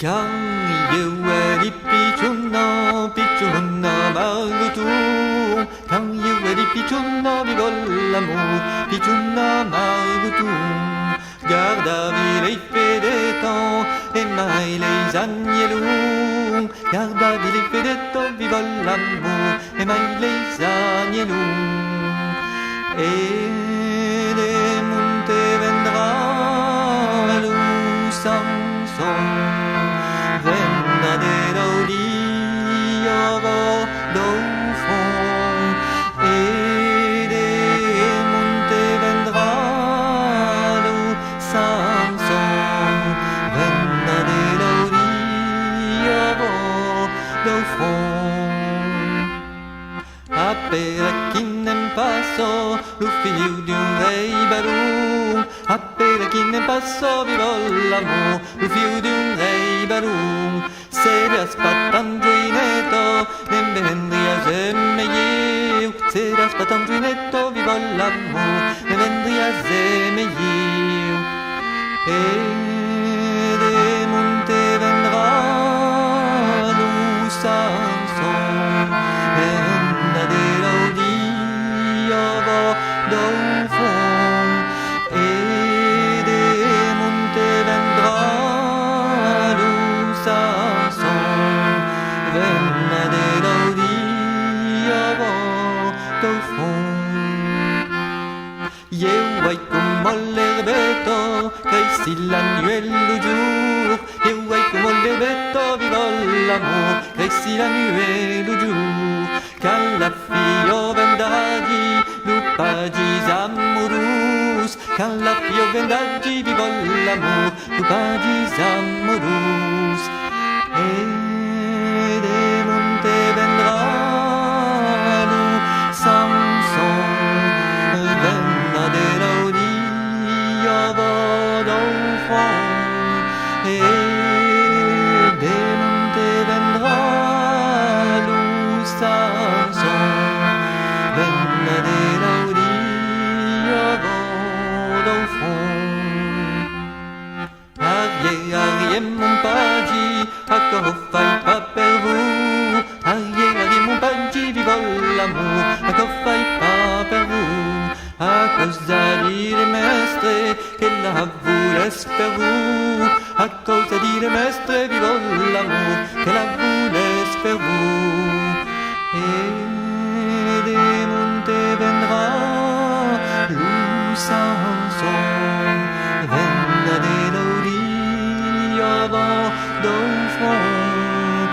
Kan yueri picciunna magutu. Kan yueri picciunna vivol l'amour, picciunna magutu. Garda vilei fedeton, et mai les agnelou. Garda vilei fedeton, vivol l'amour, et mai les agnelou. Et les monte vendra lu Samson. Vendadero Dio do fond et des monte vendra lo Samson. Vendadero Dio do fond. Appela chi n'aime pas so, lo figlio di un re barou. Appela chi n'aime pas so, vivo l'amour, lo figlio di un re barou. Se las patandruineto, nem vendria zemeiu. Se las patandruineto, vivo l'amour, nem vendria zemeiu. Et de monte vendra lo Samson. Vendadero Dio do fond. Et de monte vendra lo Samson. Vendadero Dio do fond. Io ai come l'erbeto, che si l'annuel le jour. Io ai come l'erbeto, vivo l'amour, che si l'annuel le jour. Qu'alla fio vendaggi, lupagis amorous. Qu'alla fio vendaggi, vivo l'amour, lupagis amorous. Et de monte vendra lo Samson. Vendadero Dio do fond. Et de monte vendra lo Samson. Vendadero Dio do fond. Arrière, mon pagi, a cosa fai pas per vous? Arrière, mon pagi, vivo l'amour, a cosa fai pas per vous? A cosa dire mestre, che la voulez per vous? A cosa dire mestre, vivo l'amour, che la voulez per vous? Et de monte vendra lo Samson. Vendadero Dio do fond.